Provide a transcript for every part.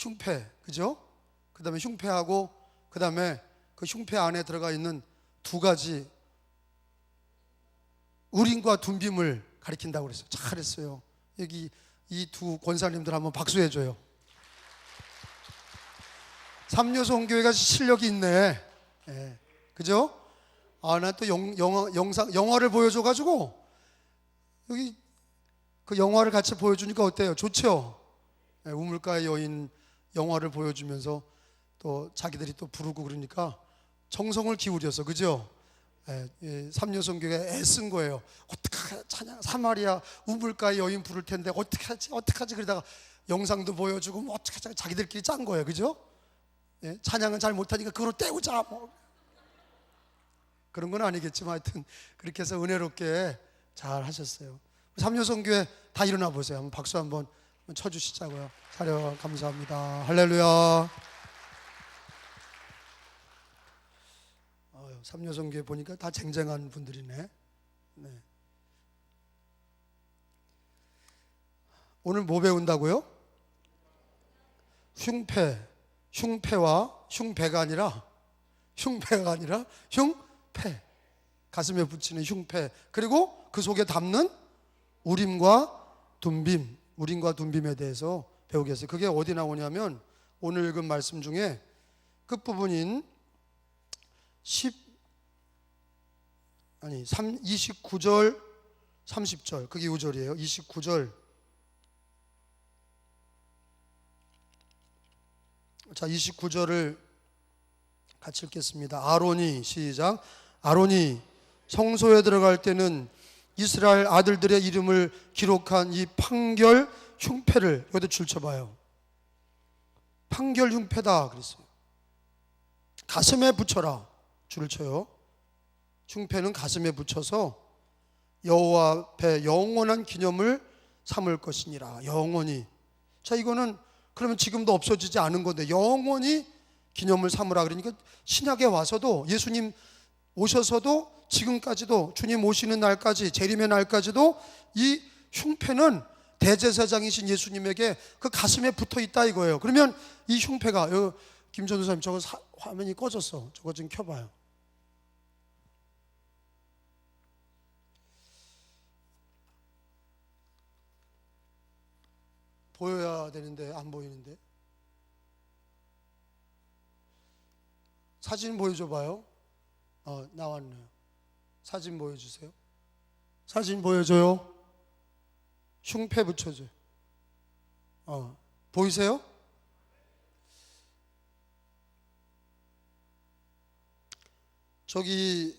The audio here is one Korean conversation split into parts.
흉패, 그죠? 그 다음에 흉패하고 그 다음에 그 흉패 안에 들어가 있는 두 가지 우림과 둔빔을 가리킨다고 그랬어요. 잘했어요. 여기 이 두 권사님들 한번 박수해줘요. 삼요성교회가 실력이 있네. 예, 그죠? 아, 나 또 영화를 보여줘가지고 여기 그 영화를 같이 보여주니까 어때요? 좋죠? 예, 우물가의 여인 영화를 보여주면서 또 자기들이 또 부르고 그러니까 정성을 기울여서, 그죠? 삼요성교회가 애쓴 거예요. 어떡하지? 찬양 사마리아 우물가의 여인 부를 텐데 어떡하지? 그러다가 영상도 보여주고 뭐 어떡하지? 자기들끼리 짠 거예요, 그죠? 예, 찬양은 잘 못하니까 그걸 떼우자 뭐 그런 건 아니겠지만 하여튼 그렇게 해서 은혜롭게 잘 하셨어요. 삼요성교회 다 일어나 보세요. 한번 박수 한번 쳐주시자고요. 사려 감사합니다. 할렐루야. 삼요성교회 보니까 다 쟁쟁한 분들이네. 네. 오늘 뭐 배운다고요? 흉패가 아니라 흉패, 가슴에 붙이는 흉패, 그리고 그 속에 담는 우림과 둔빔에 대해서 배우겠어요. 그게 어디 나오냐면 오늘 읽은 말씀 중에 끝부분인 29절 30절, 그게 5절이에요. 29절. 자, 29절을 같이 읽겠습니다. 시작. 아론이 성소에 들어갈 때는 이스라엘 아들들의 이름을 기록한 이 판결 흉패를 여기다 줄쳐봐요. 판결 흉패다 그랬어요. 가슴에 붙여라, 줄을 쳐요. 흉패는 가슴에 붙여서 여호와 앞에 영원한 기념을 삼을 것이니라. 영원히. 자, 이거는 그러면 지금도 없어지지 않은 건데 영원히 기념을 삼으라 그러니까 신약에 와서도 예수님 오셔서도 지금까지도 주님 오시는 날까지, 재림의 날까지도 이 흉패는 대제사장이신 예수님에게 그 가슴에 붙어 있다 이거예요. 그러면 이 흉패가, 김 전도사님 저거 화면이 꺼졌어. 저거 좀 켜봐요. 보여야 되는데 안 보이는데. 사진 보여줘봐요. 나왔네요. 사진 보여주세요. 사진 보여줘요. 흉패 붙여줘요. 보이세요? 저기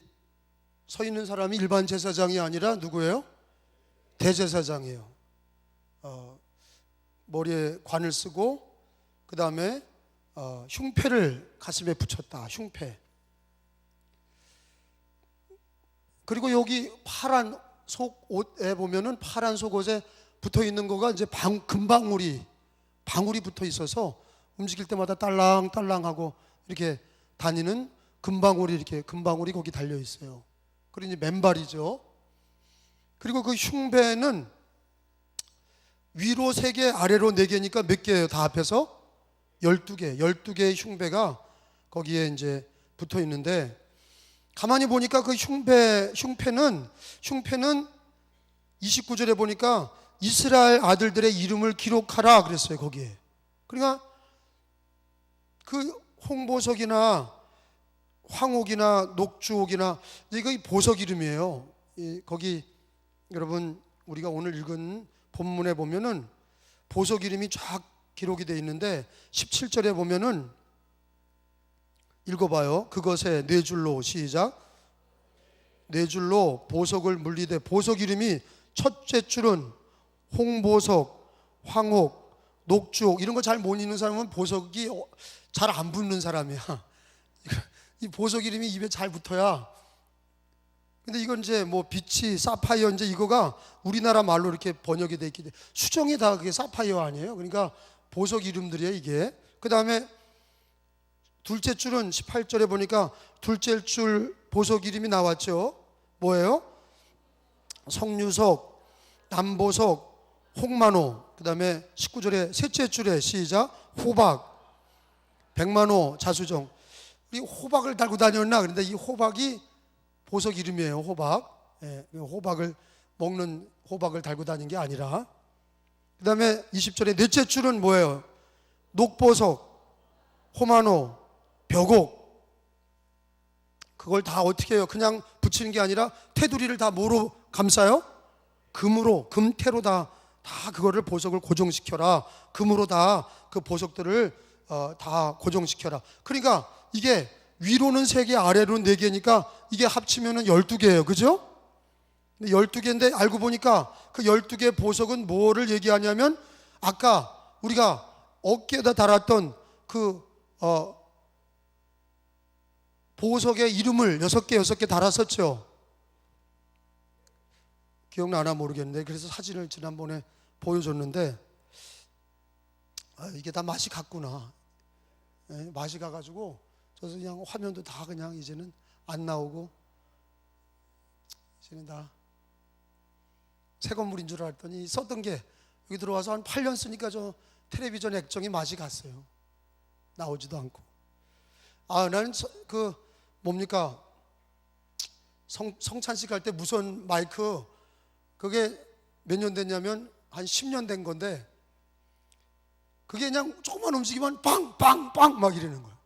서 있는 사람이 일반 제사장이 아니라 누구예요? 대제사장이에요. 머리에 관을 쓰고 그 다음에 흉패를 가슴에 붙였다. 흉패. 그리고 여기 파란 속옷에 보면은 파란 속옷에 붙어 있는 거가 이제 방울이 붙어 있어서 움직일 때마다 딸랑딸랑하고 이렇게 다니는 금방울이 거기 달려 있어요. 그리고 이제 맨발이죠. 그리고 그 흉배는 위로 3개, 아래로 4개니까 몇 개예요? 다 합해서 12개의 흉배가 거기에 이제 붙어 있는데, 가만히 보니까 그 흉패는 29절에 보니까 이스라엘 아들들의 이름을 기록하라 그랬어요, 거기에. 그러니까 그 홍보석이나 황옥이나 녹주옥이나 이거 보석 이름이에요. 거기 여러분 우리가 오늘 읽은 본문에 보면은 보석 이름이 쫙 기록이 되어 있는데 17절에 보면은 읽어봐요. 그것에 네 줄로, 시작. 네 줄로 보석을 물리되, 보석 이름이 첫째 줄은 홍보석, 황옥, 녹주옥, 이런 거 잘 못 읽는 사람은 보석이 잘 안 붙는 사람이야. 이 보석 이름이 입에 잘 붙어야. 근데 이건 이제 뭐 비치, 사파이어, 이제 이거가 우리나라 말로 이렇게 번역이 돼 있기 때문에 수정이 다 그게 사파이어 아니에요. 그러니까 보석 이름들이에요, 이게. 그 다음에 둘째 줄은 18절에 보니까 둘째 줄 보석 이름이 나왔죠. 뭐예요? 석류석, 남보석, 홍만호, 그 다음에 19절에 셋째 줄에 시작 호박, 백만호, 자수정. 이 호박을 달고 다녔나? 그런데 이 호박이 보석 이름이에요. 호박. 예, 호박을 먹는 호박을 달고 다닌 게 아니라. 그 다음에 20절에 넷째 줄은 뭐예요? 녹보석, 호만호, 벽옥. 그걸 다 어떻게 해요? 그냥 붙이는 게 아니라 테두리를 다 뭐로 감싸요? 금으로, 금태로 다 그거를 보석을 고정시켜라. 금으로 다 그 보석들을 다 고정시켜라. 그러니까 이게 위로는 3개, 아래로는 4개니까 이게 합치면은 12개예요. 그죠? 12개인데 알고 보니까 그 12개 보석은 뭐를 얘기하냐면 아까 우리가 어깨에다 달았던 그 보석의 이름을 6개 달았었죠. 기억나나 모르겠는데 그래서 사진을 지난번에 보여줬는데 이게 다 맛이 갔구나. 맛이 가가지고 저도 그냥 화면도 다 그냥 이제는 안 나오고 이제는 다 새 건물인 줄 알았더니 썼던 게 여기 들어와서 한 8년 쓰니까 저 텔레비전 액정이 맛이 갔어요. 나오지도 않고. 나는 그 뭡니까 성찬식 할 때 무선 마이크 그게 몇 년 됐냐면 한 10년 된 건데 그게 그냥 조금만 움직이면 빵빵빵 막 이러는 거예요.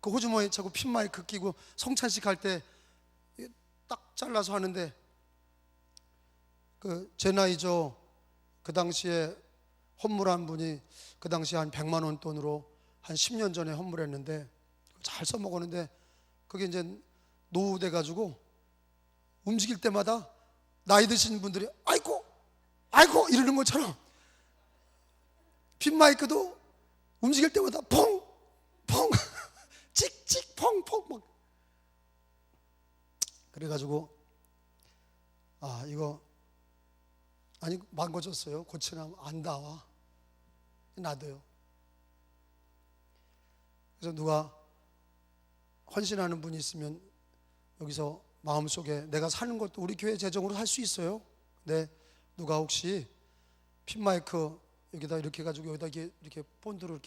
그 호주머니에 차고 핀 마이크 끼고 성찬식 할 때 딱 잘라서 하는데 그 제 나이죠. 그 당시에 헌물한 분이 그 당시에 한 100만 원 돈으로 한 10년 전에 헌물했는데 잘 써먹었는데 그게 이제 노후돼 가지고 움직일 때마다 나이 드신 분들이 아이고 이러는 것처럼 핀 마이크도 움직일 때마다 펑펑 찍찍 펑펑 막 그래가지고 이거 아니 망가졌어요. 고치나 안 닿아. 놔둬요. 그래서 누가 헌신하는 분이 있으면 여기서 마음속에 내가 사는 것도 우리 교회 재정으로 할 수 있어요. 근데 누가 혹시 핀마이크 여기다 이렇게 해가지고 여기다 이렇게 본드로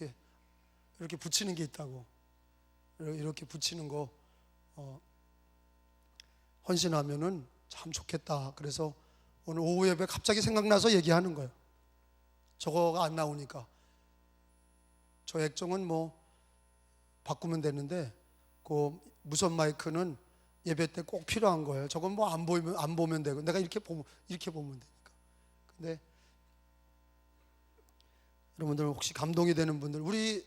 이렇게 붙이는 게 있다고 이렇게 붙이는 거 헌신하면은 참 좋겠다. 그래서 오늘 오후 예배 갑자기 생각나서 얘기하는 거예요. 저거가 안 나오니까 저 액정은 뭐 바꾸면 되는데 그 무선 마이크는 예배 때 꼭 필요한 거예요. 저건 뭐 안 보면 되고 내가 이렇게 보면 되니까. 근데 여러분들 혹시 감동이 되는 분들 우리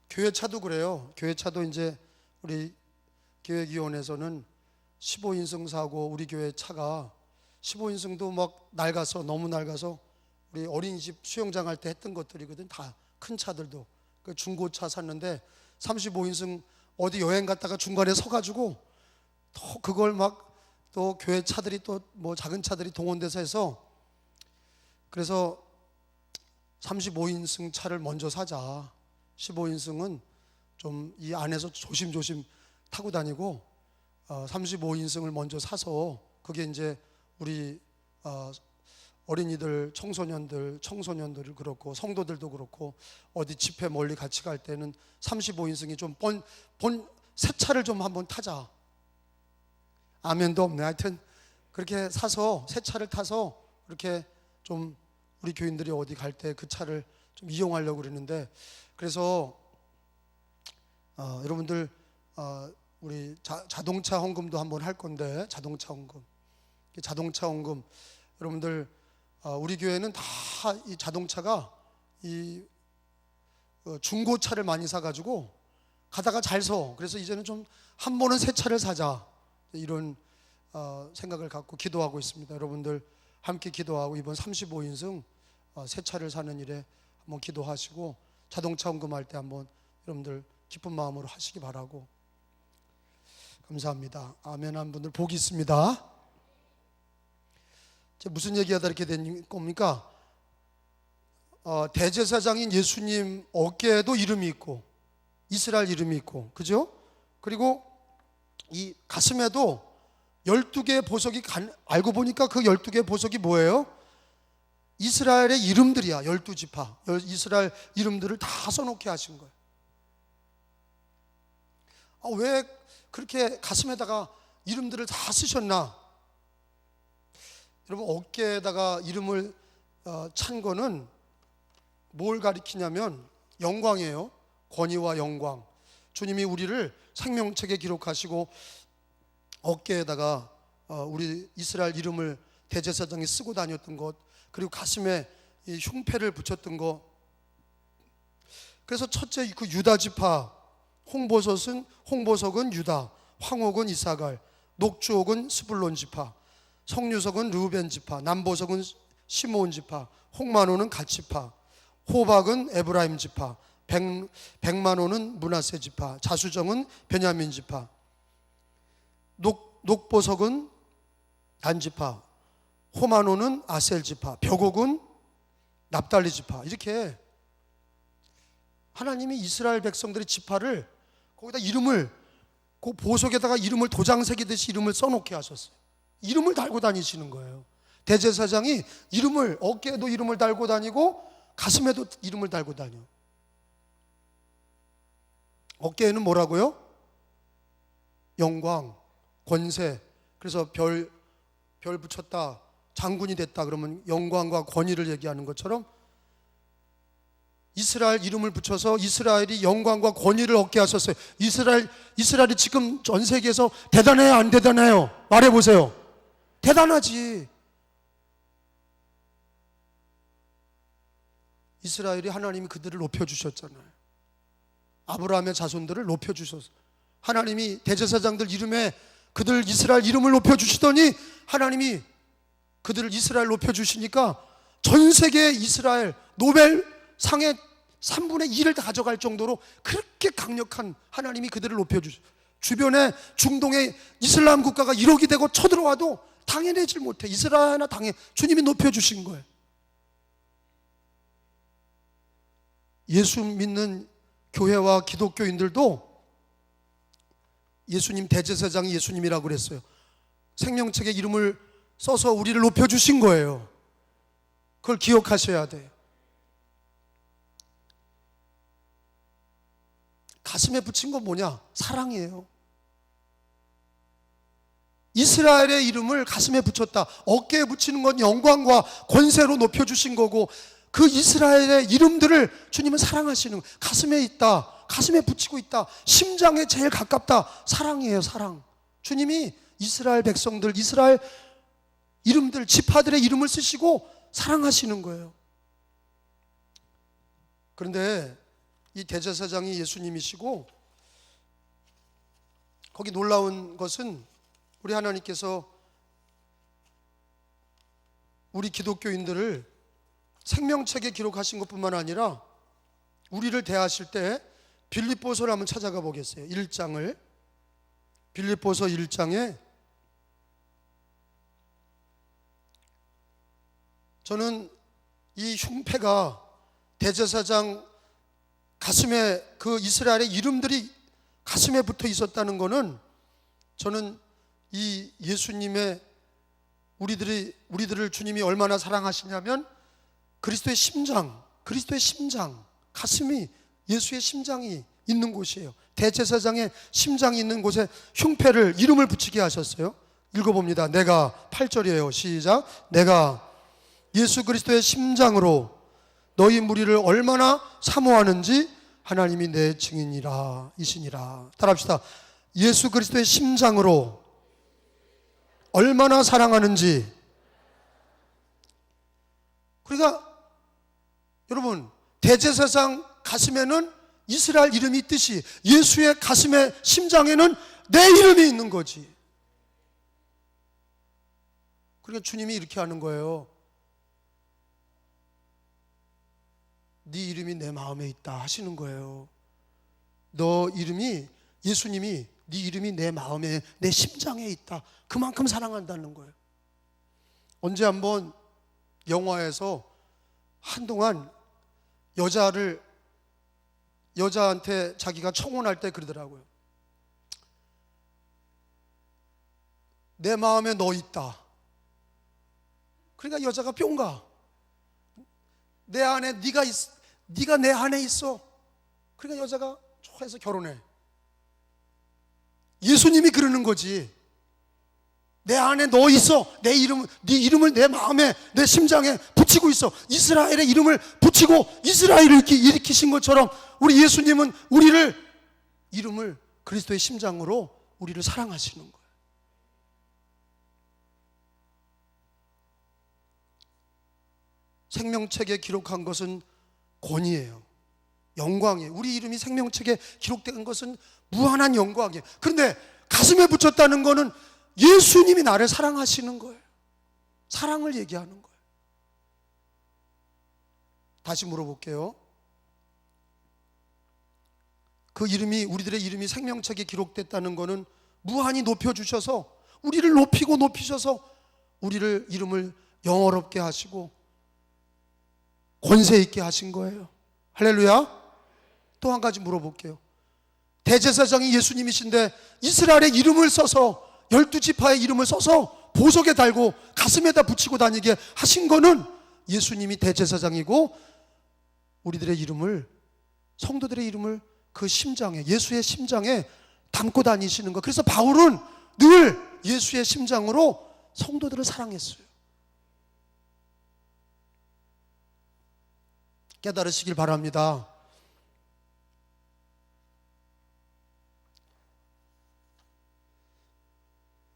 교회 차도 그래요. 교회 차도 이제 우리 기획위원회에서는 15인승 사고 우리 교회 차가 15인승도 막 너무 낡아서 우리 어린이집 수영장 할 때 했던 것들이거든. 다 큰 차들도 그 중고차 샀는데 35인승 어디 여행 갔다가 중간에 서가지고 또 그걸 막 또 교회 차들이 또 뭐 작은 차들이 동원돼서 해서 그래서 35인승 차를 먼저 사자. 15인승은 좀 이 안에서 조심조심 타고 다니고 35인승을 먼저 사서 그게 이제 우리 어린이들, 청소년들 그렇고 성도들도 그렇고 어디 집회 멀리 같이 갈 때는 35인승이 좀 새 차를 좀 한번 타자. 아멘도 없네. 하여튼 그렇게 사서 새 차를 타서 그렇게 좀 우리 교인들이 어디 갈 때 그 차를 좀 이용하려고 그러는데 그래서 여러분들 우리 자동차 헌금도 한번 할 건데 자동차 헌금 여러분들 우리 교회는 다 이 자동차가 이 중고차를 많이 사가지고 가다가 잘 서. 그래서 이제는 좀 한 번은 새 차를 사자 이런 생각을 갖고 기도하고 있습니다. 여러분들 함께 기도하고 이번 35인승 새 차를 사는 일에 한번 기도하시고 자동차 헌금할 때 한번 여러분들 기쁜 마음으로 하시기 바라고. 감사합니다. 아멘한 분들 복이 있습니다. 무슨 얘기하다 이렇게 된 겁니까? 대제사장인 예수님 어깨에도 이름이 있고 이스라엘 이름이 있고 그죠? 그리고 이 가슴에도 12개의 보석이 알고 보니까 그 12개의 보석이 뭐예요? 이스라엘의 이름들이야. 12지파 이스라엘 이름들을 다 써놓게 하신 거예요. 왜 그렇게 가슴에다가 이름들을 다 쓰셨나? 여러분, 어깨에다가 이름을 찬 거는 뭘 가리키냐면 영광이에요. 권위와 영광. 주님이 우리를 생명책에 기록하시고 어깨에다가 우리 이스라엘 이름을 대제사장이 쓰고 다녔던 것, 그리고 가슴에 이 흉패를 붙였던 것. 그래서 첫째 그 유다 지파, 홍보석은 유다, 황옥은 이사갈, 녹주옥은 스불론 지파, 성유석은 르우벤 지파, 남보석은 시므온 지파, 홍만호는 갓 지파, 호박은 에브라임 지파, 백만호는 므낫세 지파, 자수정은 베냐민 지파, 녹보석은 단 지파, 호마노는 아셀 지파, 벽옥은 납달리 지파. 이렇게 하나님이 이스라엘 백성들의 지파를 거기다 이름을, 그 보석에다가 이름을 도장 새기듯이 이름을 써놓게 하셨어요. 이름을 달고 다니시는 거예요. 대제사장이 이름을, 어깨에도 이름을 달고 다니고 가슴에도 이름을 달고 다녀. 어깨에는 뭐라고요? 영광, 권세. 그래서 별 붙였다, 장군이 됐다 그러면 영광과 권위를 얘기하는 것처럼 이스라엘 이름을 붙여서 이스라엘이 영광과 권위를 얻게 하셨어요. 이스라엘이 지금 전 세계에서 대단해요, 안 대단해요? 말해보세요. 대단하지. 이스라엘이 하나님이 그들을 높여주셨잖아요. 아브라함의 자손들을 높여주셨어요. 하나님이 대제사장들 이름에 그들 이스라엘 이름을 높여주시더니 하나님이 그들을 이스라엘 높여주시니까 전 세계 이스라엘 노벨상의 3분의 1을 다 가져갈 정도로 그렇게 강력한 하나님이 그들을 높여주셔. 주변에 중동의 이슬람 국가가 1억이 되고 쳐들어와도 당해내질 못해. 이스라엘 하나 주님이 높여주신 거예요. 예수 믿는 교회와 기독교인들도 예수님, 대제사장이 예수님이라고 그랬어요. 생명책에 이름을 써서 우리를 높여주신 거예요. 그걸 기억하셔야 돼요. 가슴에 붙인 건 뭐냐? 사랑이에요. 이스라엘의 이름을 가슴에 붙였다. 어깨에 붙이는 건 영광과 권세로 높여주신 거고, 그 이스라엘의 이름들을 주님은 사랑하시는 거예요. 가슴에 있다, 가슴에 붙이고 있다, 심장에 제일 가깝다. 사랑이에요, 사랑. 주님이 이스라엘 백성들, 이스라엘 이름들, 지파들의 이름을 쓰시고 사랑하시는 거예요. 그런데 이 대제사장이 예수님이시고, 거기 놀라운 것은 우리 하나님께서 우리 기독교인들을 생명책에 기록하신 것뿐만 아니라 우리를 대하실 때 빌립보서를 한번 찾아가 보겠어요. 1장을. 빌립보서 1장에 저는 이 흉패가 대제사장 가슴에, 그 이스라엘의 이름들이 가슴에 붙어 있었다는 것은, 저는 이 예수님의 우리들을 주님이 얼마나 사랑하시냐면 그리스도의 심장, 가슴이 예수의 심장이 있는 곳이에요. 대제사장의 심장이 있는 곳에 흉패를, 이름을 붙이게 하셨어요. 읽어봅니다. 내가, 8절이에요. 시작. 내가 예수 그리스도의 심장으로 너희 무리를 얼마나 사모하는지 하나님이 내 증인이라 이시니라. 따라합시다. 예수 그리스도의 심장으로 얼마나 사랑하는지. 그러니까 여러분, 대제사장 가슴에는 이스라엘 이름이 있듯이 예수의 가슴에, 심장에는 내 이름이 있는 거지. 그러니까 주님이 이렇게 하는 거예요. 네 이름이 내 마음에 있다 하시는 거예요. 너 이름이, 예수님이 네 이름이 내 마음에, 내 심장에 있다. 그만큼 사랑한다는 거예요. 언제 한번 영화에서 한동안 여자한테 자기가 청혼할 때 그러더라고요. 내 마음에 너 있다. 그러니까 여자가 뿅 가. 내 안에 네가 내 안에 있어. 그러니까 여자가 좋아해서 결혼해. 예수님이 그러는 거지. 내 안에 너 있어. 네 이름을 내 마음에, 내 심장에 붙이고 있어. 이스라엘의 이름을 붙이고 이스라엘을 일으키신 것처럼 우리 예수님은 이름을 그리스도의 심장으로 우리를 사랑하시는 거예요. 생명책에 기록한 것은 권위예요. 영광이에요. 우리 이름이 생명책에 기록된 것은 무한한 영광이에요. 그런데 가슴에 붙였다는 것은 예수님이 나를 사랑하시는 거예요. 사랑을 얘기하는 거예요. 다시 물어볼게요. 우리들의 이름이 생명책에 기록됐다는 것은 무한히 높여주셔서 우리를 높이고 높이셔서 우리를 이름을 영어롭게 하시고 권세 있게 하신 거예요. 할렐루야. 또 한 가지 물어볼게요. 대제사장이 예수님이신데 이스라엘의 이름을 써서 12지파의 이름을 써서 보석에 달고 가슴에다 붙이고 다니게 하신 거는 예수님이 대제사장이고 우리들의 이름을, 성도들의 이름을 그 심장에, 예수의 심장에 담고 다니시는 거. 그래서 바울은 늘 예수의 심장으로 성도들을 사랑했어요. 깨달으시길 바랍니다.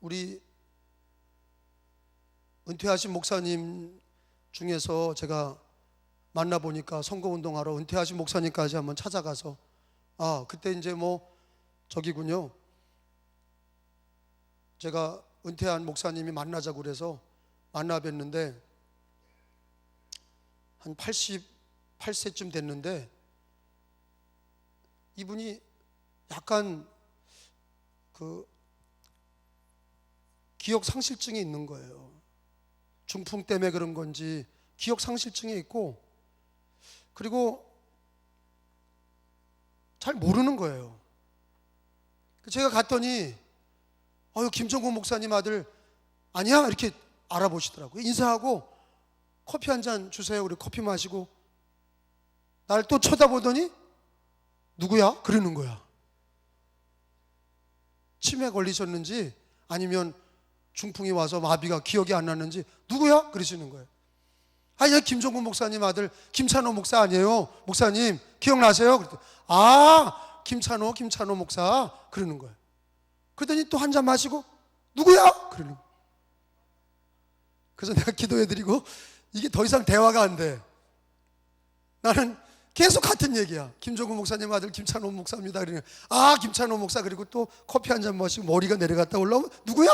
우리 은퇴하신 목사님 중에서 제가 만나보니까 선거운동하러 은퇴하신 목사님까지 한번 찾아가서 그때 이제 저기군요. 제가 은퇴한 목사님이 만나자고 그래서 만나 뵀는데 한 88세쯤 됐는데 이분이 약간 기억 상실증이 있는 거예요. 중풍 때문에 그런 건지 기억 상실증이 있고, 그리고 잘 모르는 거예요. 제가 갔더니 김종국 목사님 아들 아니야? 이렇게 알아보시더라고요. 인사하고 커피 한 잔 주세요. 우리 커피 마시고 날 또 쳐다보더니 누구야? 그러는 거야. 치매 걸리셨는지 아니면 중풍이 와서 마비가 기억이 안 나는지 누구야? 그러시는 거예요. 아니, 김종국 목사님 아들 김찬호 목사 아니에요? 목사님 기억나세요? 그랬더니 김찬호 목사 그러는 거예요. 그러더니 또 한 잔 마시고 누구야? 그러는 거예요. 그래서 내가 기도해드리고 이게 더 이상 대화가 안 돼. 나는 계속 같은 얘기야. 김종국 목사님 아들 김찬호 목사입니다. 그러면 김찬호 목사. 그리고 또 커피 한 잔 마시고 머리가 내려갔다 올라오면 누구야?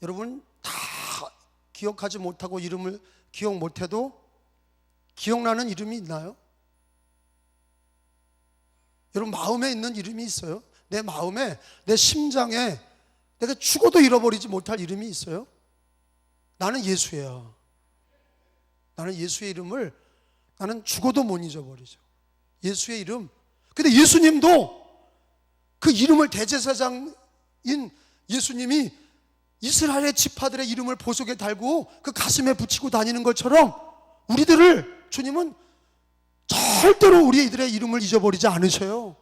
여러분 다 기억하지 못하고 이름을 기억 못해도 기억나는 이름이 있나요? 여러분 마음에 있는 이름이 있어요? 내 마음에, 내 심장에 내가 죽어도 잃어버리지 못할 이름이 있어요? 나는 예수예요. 나는 예수의 이름을 나는 죽어도 못 잊어버리죠. 예수의 이름. 근데 예수님도 그 이름을, 대제사장인 예수님이 이스라엘의 지파들의 이름을 보석에 달고 그 가슴에 붙이고 다니는 것처럼 우리들을 주님은 절대로 우리들의 이름을 잊어버리지 않으셔요.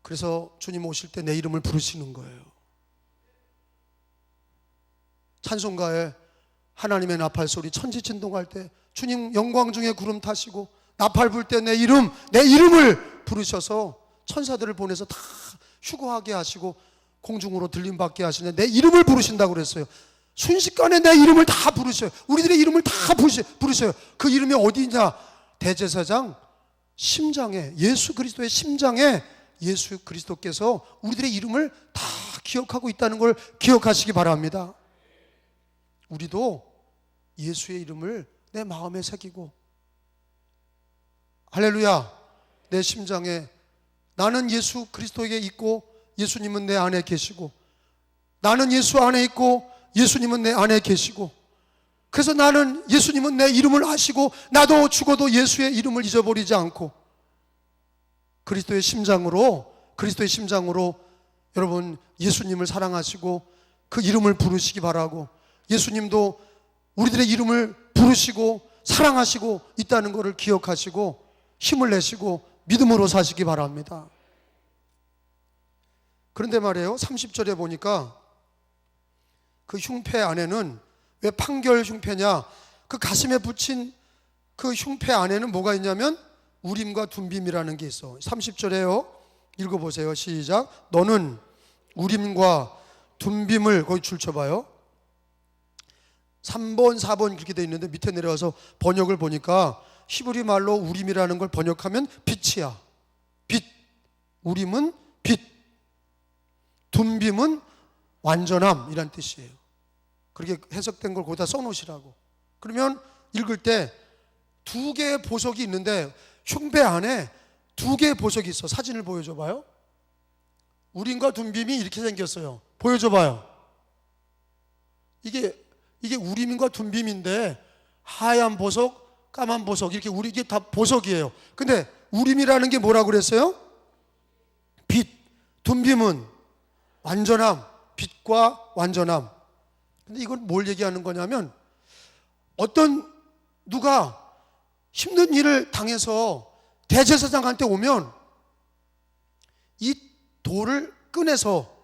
그래서 주님 오실 때 내 이름을 부르시는 거예요. 찬송가에 하나님의 나팔 소리, 천지 진동할 때 주님 영광 중에 구름 타시고 나팔 불 때 내 이름을 부르셔서 천사들을 보내서 다 휴거하게 하시고 공중으로 들림받게 하시는데 내 이름을 부르신다고 그랬어요. 순식간에 내 이름을 다 부르셔요. 우리들의 이름을 다 부르셔요. 그 이름이 어디냐? 대제사장 심장에, 예수 그리스도의 심장에 예수 그리스도께서 우리들의 이름을 다 기억하고 있다는 걸 기억하시기 바랍니다. 우리도 예수의 이름을 내 마음에 새기고, 할렐루야, 내 심장에 나는 예수 그리스도에게 있고 예수님은 내 안에 계시고, 나는 예수 안에 있고 예수님은 내 안에 계시고, 그래서 나는 예수님은 내 이름을 아시고 나도 죽어도 예수의 이름을 잊어버리지 않고 그리스도의 심장으로 여러분 예수님을 사랑하시고 그 이름을 부르시기 바라고, 예수님도 우리들의 이름을 부르시고 사랑하시고 있다는 것을 기억하시고 힘을 내시고 믿음으로 사시기 바랍니다. 그런데 말이에요, 30절에 보니까 그 흉패 안에는, 왜 판결 흉패냐, 그 가슴에 붙인 그 흉패 안에는 뭐가 있냐면 우림과 둠빔이라는 게 있어. 30절에요, 읽어보세요. 시작. 너는 우림과 둠빔을, 거기 줄 쳐봐요. 3번 4번 그렇게 돼 있는데 밑에 내려와서 번역을 보니까 히브리 말로 우림이라는 걸 번역하면 빛이야. 빛. 우림은 빛, 둠빔은 완전함이란 뜻이에요. 그렇게 해석된 걸 거기다 써놓으시라고. 그러면 읽을 때 두 개의 보석이 있는데 흉배 안에 두 개의 보석이 있어. 사진을 보여줘 봐요. 우림과 둠빔이 이렇게 생겼어요. 보여줘 봐요. 이게 우림과 둠빔인데 하얀 보석, 까만 보석, 이렇게 이게 다 보석이에요. 근데 우림이라는 게 뭐라고 그랬어요? 빛. 둠빔은 완전함, 빛과 완전함. 근데 이건 뭘 얘기하는 거냐면, 누가 힘든 일을 당해서 대제사장한테 오면 이 돌을 꺼내서,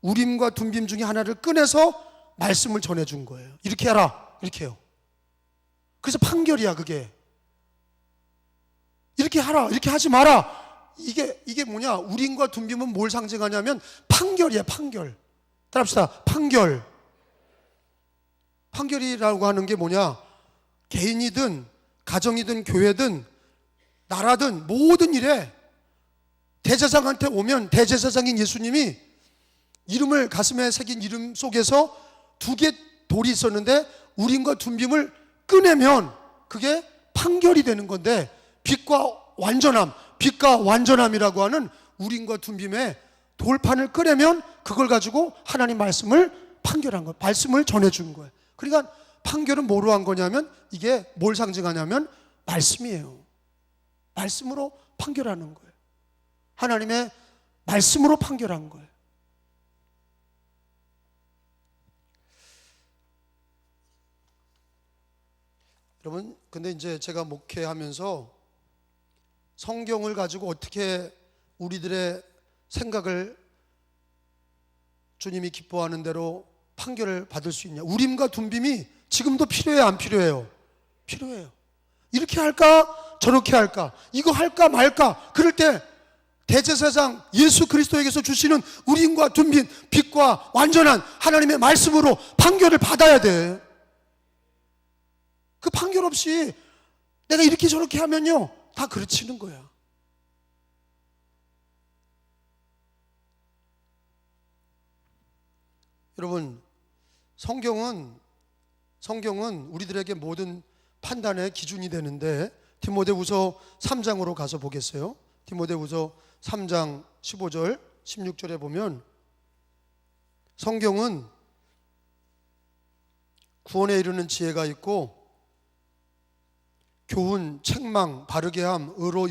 우림과 둠빔 중에 하나를 꺼내서 말씀을 전해준 거예요. 이렇게 해라, 이렇게 해요. 그래서 판결이야 그게. 이렇게 하라, 이렇게 하지 마라. 이게 뭐냐, 우림과 둠빔은 뭘 상징하냐면 판결이야, 판결. 따라합시다. 판결. 판결이라고 하는 게 뭐냐, 개인이든 가정이든 교회든 나라든 모든 일에 대제사장한테 오면 대제사장인 예수님이 이름을, 가슴에 새긴 이름 속에서 두 개 돌이 있었는데 우림과 둠빔을 꺼내면 그게 판결이 되는 건데, 빛과 완전함이라고 하는 우림과 둠빔의 돌판을 꺼내면 그걸 가지고 하나님 말씀을 판결한 거예요. 말씀을 전해준 거예요. 그러니까 판결은 뭐로 한 거냐면, 이게 뭘 상징하냐면 말씀이에요. 말씀으로 판결하는 거예요. 하나님의 말씀으로 판결한 거예요. 여러분, 근데 이제 제가 목회하면서 성경을 가지고 어떻게 우리들의 생각을 주님이 기뻐하는 대로 판결을 받을 수 있냐. 우림과 둠빔이 지금도 필요해요, 안 필요해요? 필요해요. 이렇게 할까 저렇게 할까, 이거 할까 말까, 그럴 때 대제사장 예수 그리스도에게서 주시는 우림과 둠빔, 빛과 완전한 하나님의 말씀으로 판결을 받아야 돼. 그 판결 없이 내가 이렇게 저렇게 하면요, 다 그르치는 거야. 여러분, 성경은 우리들에게 모든 판단의 기준이 되는데, 디모데후서 3장으로 가서 보겠어요. 디모데후서 3장 15절 16절에 보면, 성경은 구원에 이르는 지혜가 있고 교훈, 책망, 바르게 함, 의로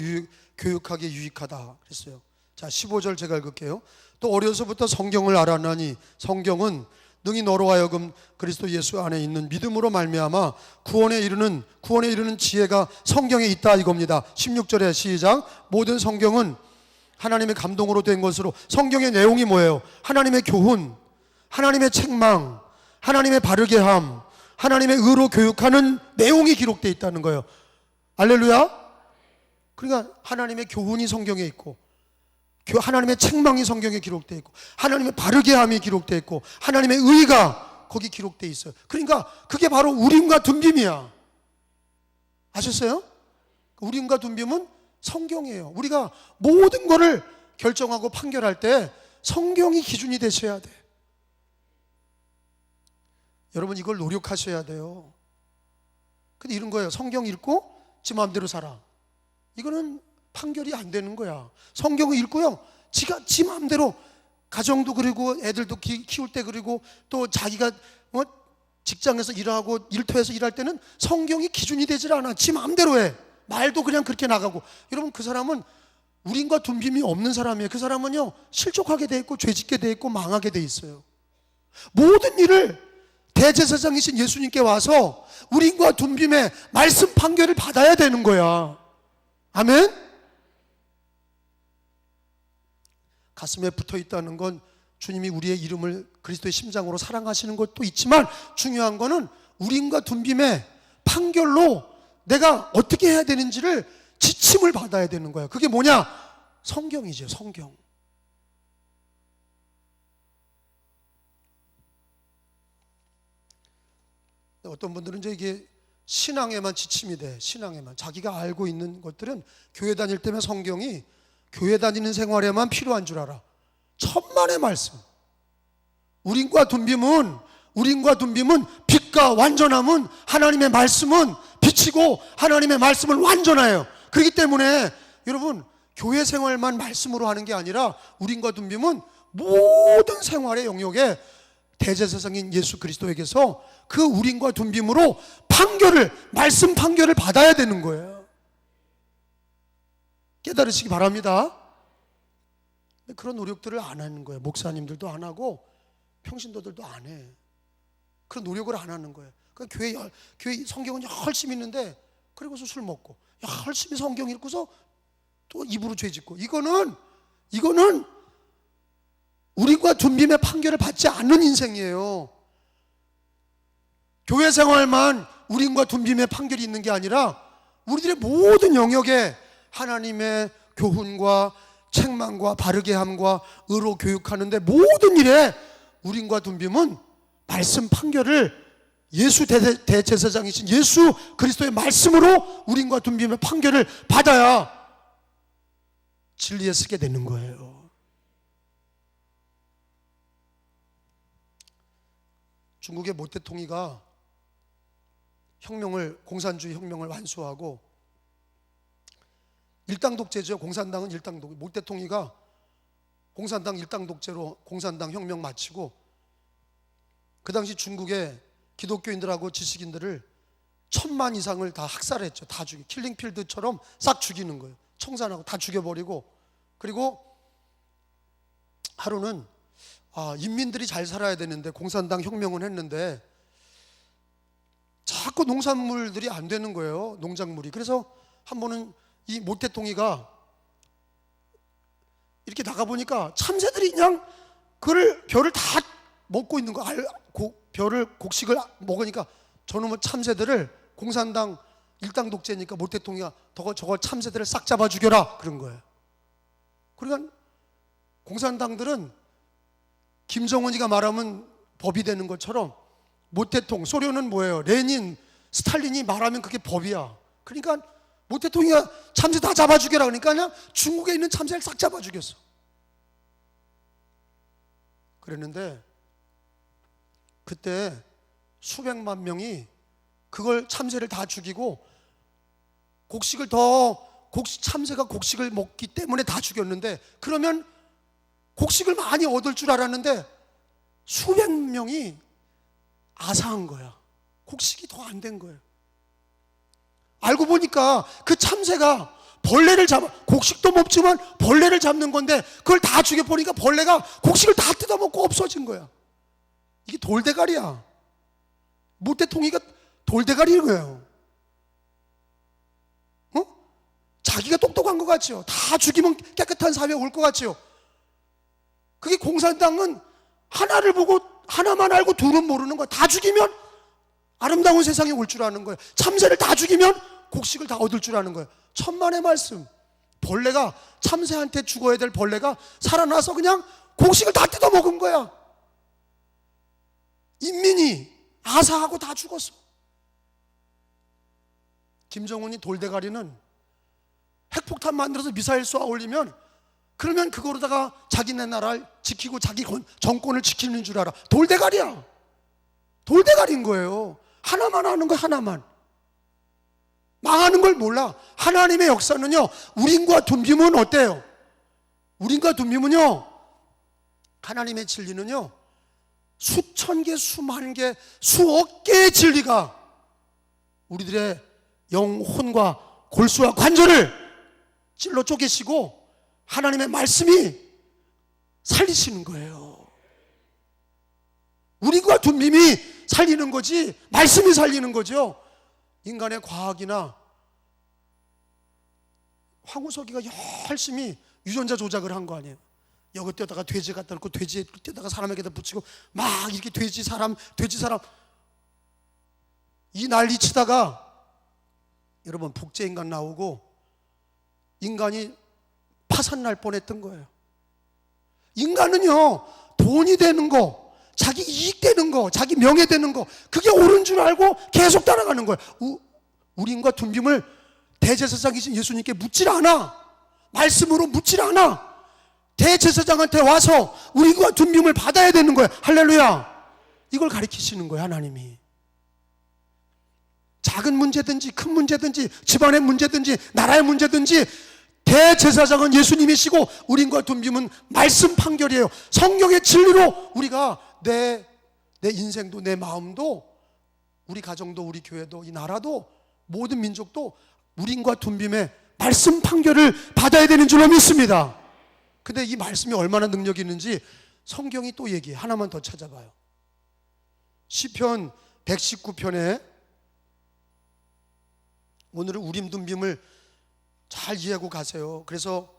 교육하기에 유익하다 그랬어요. 자, 15절 제가 읽을게요. 또 어려서부터 성경을 알았나니 성경은 능히 너로 하여금 그리스도 예수 안에 있는 믿음으로 말미암아 구원에 이르는 지혜가 성경에 있다, 이겁니다. 16절에 시작. 모든 성경은 하나님의 감동으로 된 것으로, 성경의 내용이 뭐예요? 하나님의 교훈, 하나님의 책망, 하나님의 바르게 함, 하나님의 의로 교육하는 내용이 기록되어 있다는 거예요. 할렐루야. 그러니까 하나님의 교훈이 성경에 있고, 하나님의 책망이 성경에 기록되어 있고, 하나님의 바르게 함이 기록되어 있고, 하나님의 의가 거기 기록되어 있어요. 그러니까 그게 바로 우림과 둠빔이야. 아셨어요? 우림과 둠빔은 성경이에요. 우리가 모든 거를 결정하고 판결할 때 성경이 기준이 되셔야 돼. 여러분, 이걸 노력하셔야 돼요. 근데 이런 거예요. 성경 읽고 지 마음대로 살아. 이거는 판결이 안 되는 거야. 성경을 읽고요, 지 마음대로, 가정도 그리고 애들도 키울 때, 그리고 또 자기가 직장에서 일하고 일터에서 일할 때는 성경이 기준이 되질 않아. 지 마음대로 해. 말도 그냥 그렇게 나가고. 여러분, 그 사람은 우린과 둔빔이 없는 사람이에요. 그 사람은요, 실족하게 돼 있고 죄짓게 돼 있고 망하게 돼 있어요. 모든 일을 대제사장이신 예수님께 와서 우린과 둔빔의 말씀 판결을 받아야 되는 거야. 아멘? 가슴에 붙어 있다는 건 주님이 우리의 이름을 그리스도의 심장으로 사랑하시는 것도 있지만, 중요한 거는 우린과 둔빔의 판결로 내가 어떻게 해야 되는지를 지침을 받아야 되는 거예요. 그게 뭐냐? 성경이죠, 성경. 어떤 분들은 이게 신앙에만 지침이 돼. 신앙에만. 자기가 알고 있는 것들은 교회 다닐 때면 성경이 교회 다니는 생활에만 필요한 줄 알아. 천만의 말씀. 우린과 둔빔은 빛과 완전함은 하나님의 말씀은 빛이고 하나님의 말씀은 완전해요. 그렇기 때문에 여러분, 교회 생활만 말씀으로 하는 게 아니라 우린과 둔빔은 모든 생활의 영역에 대제사장인 예수 그리스도에게서 그 우린과 둔빔으로 말씀 판결을 받아야 되는 거예요. 깨달으시기 바랍니다. 그런 노력들을 안 하는 거예요. 목사님들도 안 하고 평신도들도 안 해. 그런 노력을 안 하는 거예요. 그러니까 교회 성경은 열심히 읽는데, 그리고서 술 먹고 열심히 성경 읽고서 또 입으로 죄 짓고. 이거는 우리과 둔빔의 판결을 받지 않는 인생이에요. 교회 생활만 우리과 둔빔의 판결이 있는 게 아니라 우리들의 모든 영역에 하나님의 교훈과 책망과 바르게 함과 의로 교육하는데, 모든 일에 우린과 둔빔은 말씀 판결을 예수 대제사장이신 예수 그리스도의 말씀으로 우린과 둔빔의 판결을 받아야 진리에 쓰게 되는 거예요. 중국의 모태통이가 공산주의 혁명을 완수하고, 일당 독재죠. 공산당은 일당 독재. 모태통이가 공산당 일당 독재로 공산당 혁명 마치고, 그 당시 중국의 기독교인들하고 지식인들을 1000만 이상을 다 학살했죠. 다 킬링필드처럼 싹 죽이는 거예요. 청산하고 다 죽여버리고, 그리고 하루는 인민들이 잘 살아야 되는데 공산당 혁명은 했는데 자꾸 농산물들이 안 되는 거예요. 농작물이. 그래서 한 번은 이 모태통이가 이렇게 나가보니까 참새들이 그냥 벼를 다 먹고 있는 거. 곡식을 먹으니까 저놈의 참새들을, 공산당 일당 독재니까 모태통이가 저거 참새들을 싹 잡아 죽여라 그런 거예요. 그러니까 공산당들은 김정은이가 말하면 법이 되는 것처럼, 모태통, 소련은 뭐예요? 레닌, 스탈린이 말하면 그게 법이야. 그러니까 모태통이가 참새 다 잡아 죽여라 그러니까 그냥 중국에 있는 참새를 싹 잡아 죽였어. 그랬는데 그때 수백만 명이 그걸 참새를 다 죽이고, 참새가 곡식을 먹기 때문에 다 죽였는데, 그러면 곡식을 많이 얻을 줄 알았는데 수백 명이 아사한 거야. 곡식이 더 안 된 거예요. 알고 보니까 그 참새가 벌레를 곡식도 먹지만 벌레를 잡는 건데, 그걸 다 죽여버리니까 벌레가 곡식을 다 뜯어먹고 없어진 거야. 이게 돌대가리야. 모태통이가 돌대가리인 거예요. 자기가 똑똑한 것 같죠? 다 죽이면 깨끗한 사회 올 것 같죠? 그게 공산당은 하나를 보고 하나만 알고 둘은 모르는 거야. 다 죽이면 아름다운 세상이 올 줄 아는 거예요. 참새를 다 죽이면 곡식을 다 얻을 줄 아는 거예요. 천만의 말씀. 참새한테 죽어야 될 벌레가 살아나서 그냥 곡식을 다 뜯어먹은 거야. 인민이 아사하고 다 죽었어. 김정은이 돌대가리는 핵폭탄 만들어서 미사일 쏘아 올리면, 그러면 그거로다가 자기네 나라를 지키고 자기 정권을 지키는 줄 알아. 돌대가리야. 돌대가리인 거예요. 하나만 하는 거야, 하나만. 망하는 걸 몰라. 하나님의 역사는요, 우린과 둔빔은 어때요? 우린과 둔빔은요, 하나님의 진리는요, 수천 개, 수만 개, 수억 개의 진리가 우리들의 영혼과 골수와 관절을 찔러 쪼개시고 하나님의 말씀이 살리시는 거예요. 우리가 둔빔이 살리는 거지 말씀이 살리는 거죠. 인간의 과학이나 황우석이가 열심히 유전자 조작을 한 거 아니에요. 여기 떼다가 돼지 갖다 놓고 돼지 떼다가 사람에게다 붙이고 막 이렇게 돼지 사람 이 난리 치다가 여러분 복제인간 나오고 인간이 파산날 뻔했던 거예요. 인간은요 돈이 되는 거, 자기 이익 되는 거, 자기 명예 되는 거, 그게 옳은 줄 알고 계속 따라가는 거예요. 우린과 둔빔을 대제사장이신 예수님께 묻질 않아. 말씀으로 묻질 않아. 대제사장한테 와서 우리가 둔빔을 받아야 되는 거예요. 할렐루야. 이걸 가르치시는 거예요, 하나님이. 작은 문제든지 큰 문제든지 집안의 문제든지 나라의 문제든지 대제사장은 예수님이시고 우린과 둔빔은 말씀 판결이에요. 성경의 진리로 우리가 내 인생도 내 마음도 우리 가정도 우리 교회도 이 나라도 모든 민족도 우린과 둔빔의 말씀 판결을 받아야 되는 줄로 믿습니다. 근데 이 말씀이 얼마나 능력이 있는지 성경이 또 얘기해. 하나만 더 찾아봐요. 시편 119편에 오늘은 우림 둔빔을 잘 이해하고 가세요. 그래서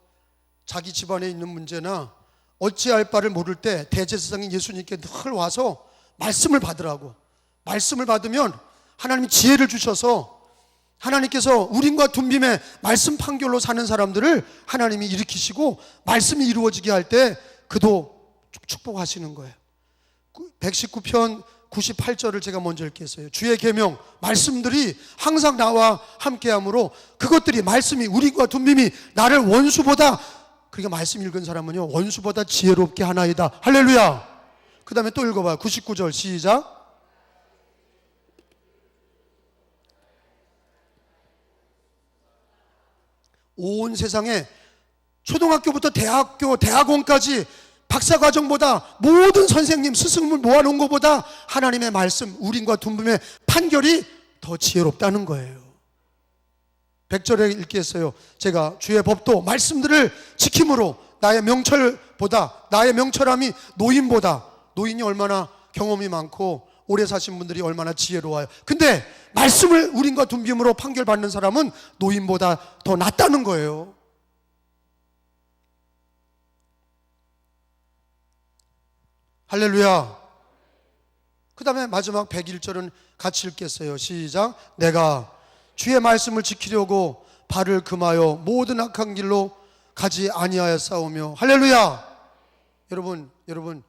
자기 집안에 있는 문제나 어찌할 바를 모를 때 대제사장인 예수님께 늘 와서 말씀을 받으라고. 말씀을 받으면 하나님이 지혜를 주셔서 하나님께서 우림과 둔빔의 말씀 판결로 사는 사람들을 하나님이 일으키시고 말씀이 이루어지게 할 때 그도 축복하시는 거예요. 119편 98절을 제가 먼저 읽겠어요. 주의 계명 말씀들이 항상 나와 함께하므로 그것들이 말씀이 우리과 둔빔이 나를 원수보다, 그러니까 말씀 읽은 사람은요 원수보다 지혜롭게 하나이다. 할렐루야. 그 다음에 또 읽어봐요. 99절 시작. 온 세상에 초등학교부터 대학교, 대학원까지 박사과정보다 모든 선생님, 스승을 모아놓은 것보다 하나님의 말씀, 우림과 둔빔의 판결이 더 지혜롭다는 거예요. 100절에 읽겠어요. 제가 주의 법도 말씀들을 지킴으로 나의 명철보다, 나의 명철함이 노인보다, 노인이 얼마나 경험이 많고 오래 사신 분들이 얼마나 지혜로워요. 근데 말씀을 우림과 둔빔으로 판결받는 사람은 노인보다 더 낫다는 거예요. 할렐루야. 그 다음에 마지막 101절은 같이 읽겠어요. 시작. 내가 주의 말씀을 지키려고 발을 금하여 모든 악한 길로 가지 아니하였사오며. 할렐루야. 여러분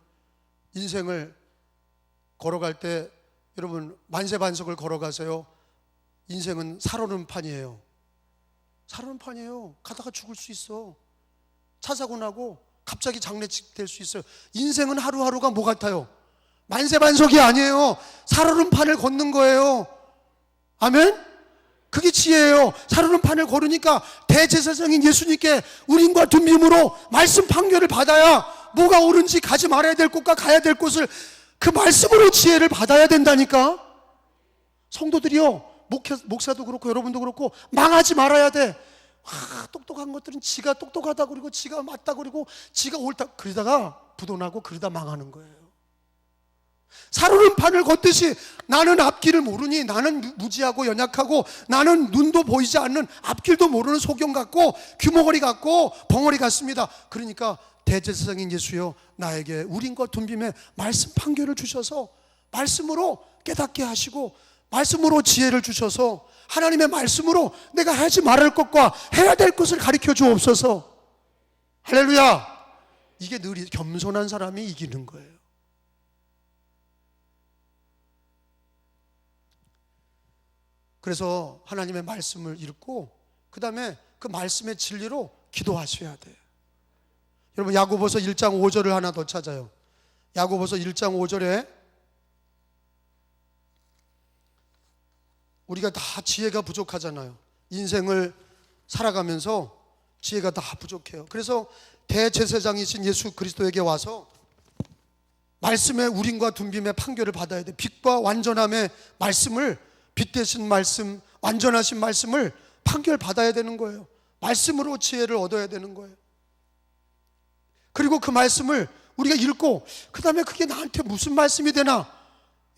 인생을 걸어갈 때 여러분 만세반석을 걸어가세요. 인생은 살오름판이에요. 살오름판이에요. 가다가 죽을 수 있어. 차 사고 나고 갑자기 장례식 될 수 있어요. 인생은 하루하루가 뭐 같아요? 만세반석이 아니에요. 살오름판을 걷는 거예요. 아멘? 그게 지혜예요. 살오름판을 걸으니까 대제사장인 예수님께 우림과 둔빔으로 말씀 판결을 받아야 뭐가 옳은지 가지 말아야 될 곳과 가야 될 곳을 그 말씀으로 지혜를 받아야 된다니까. 성도들이요, 목사도 그렇고 여러분도 그렇고 망하지 말아야 돼. 똑똑한 것들은 지가 똑똑하다 그러고 지가 맞다 그러고 지가 옳다 그러다가 부도나고 그러다 망하는 거예요. 살오름판을 걷듯이 나는 앞길을 모르니, 나는 무지하고 연약하고 나는 눈도 보이지 않는 앞길도 모르는 소경 같고 규모거리 같고 벙어리 같습니다. 그러니까 대제사장인 예수여, 나에게 우림과 둔빔의 말씀 판결을 주셔서 말씀으로 깨닫게 하시고 말씀으로 지혜를 주셔서 하나님의 말씀으로 내가 하지 말할 것과 해야 될 것을 가르쳐 주옵소서. 할렐루야. 이게 늘 겸손한 사람이 이기는 거예요. 그래서 하나님의 말씀을 읽고 그 다음에 그 말씀의 진리로 기도하셔야 돼요. 여러분 야고보서 1장 5절을 하나 더 찾아요. 야고보서 1장 5절에 우리가 다 지혜가 부족하잖아요. 인생을 살아가면서 지혜가 다 부족해요. 그래서 대제사장이신 예수 그리스도에게 와서 말씀의 우림과 둠빔의 판결을 받아야 돼. 빛과 완전함의 말씀을, 빛 대신 말씀, 완전하신 말씀을 판결 받아야 되는 거예요. 말씀으로 지혜를 얻어야 되는 거예요. 그리고 그 말씀을 우리가 읽고 그 다음에 그게 나한테 무슨 말씀이 되나?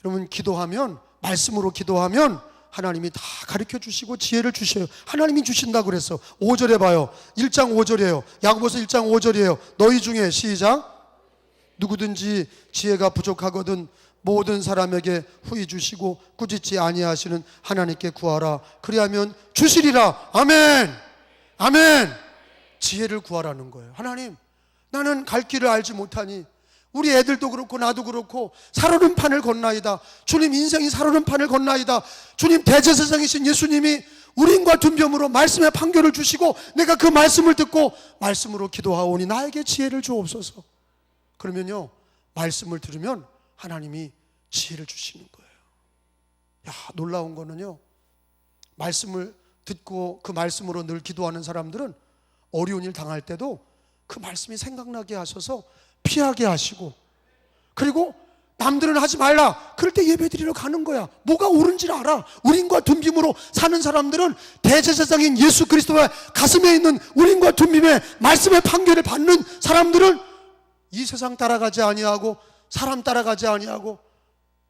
여러분, 기도하면, 말씀으로 기도하면 하나님이 다 가르쳐 주시고 지혜를 주셔요. 하나님이 주신다고 그랬어. 5절에 봐요. 1장 5절이에요. 야고보서 1장 5절이에요. 너희 중에, 시작, 누구든지 지혜가 부족하거든 모든 사람에게 후히 주시고 꾸짖지 아니하시는 하나님께 구하라. 그리하면 주시리라. 아멘. 아멘. 지혜를 구하라는 거예요. 하나님, 나는 갈 길을 알지 못하니, 우리 애들도 그렇고 나도 그렇고 살오는 판을 건나이다. 주님, 인생이 살오는 판을 건나이다. 주님, 대제사장이신 예수님이 우림과 둠빔으로 말씀의 판결을 주시고 내가 그 말씀을 듣고 말씀으로 기도하오니 나에게 지혜를 주옵소서. 그러면요, 말씀을 들으면 하나님이 지혜를 주시는 거예요. 야, 놀라운 거는요, 말씀을 듣고 그 말씀으로 늘 기도하는 사람들은 어려운 일 당할 때도 그 말씀이 생각나게 하셔서 피하게 하시고, 그리고 남들은 하지 말라 그럴 때 예배드리러 가는 거야. 뭐가 옳은지를 알아. 우림과 둠빔으로 사는 사람들은 대제사장인 예수 그리스도의 가슴에 있는 우림과 둠빔의 말씀의 판결을 받는 사람들은 이 세상 따라가지 아니하고 사람 따라가지 아니하고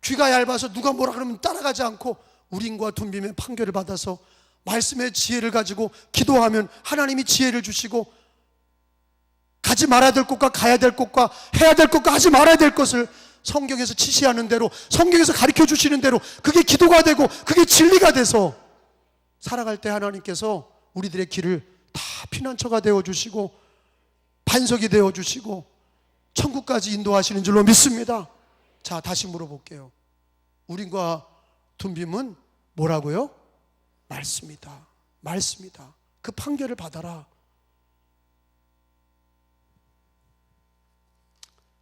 귀가 얇아서 누가 뭐라 그러면 따라가지 않고 우림과 둠빔의 판결을 받아서 말씀의 지혜를 가지고 기도하면 하나님이 지혜를 주시고, 가지 말아야 될 곳과 가야 될 곳과 해야 될 것과 하지 말아야 될 것을 성경에서 지시하는 대로, 성경에서 가르쳐 주시는 대로 그게 기도가 되고 그게 진리가 돼서 살아갈 때 하나님께서 우리들의 길을 다 피난처가 되어주시고 반석이 되어주시고 천국까지 인도하시는 줄로 믿습니다. 자, 다시 물어볼게요. 우림과 둠빔은 뭐라고요? 말씀이다. 말씀이다. 그 판결을 받아라.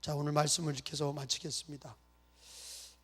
자, 오늘 말씀을 지켜서 마치겠습니다.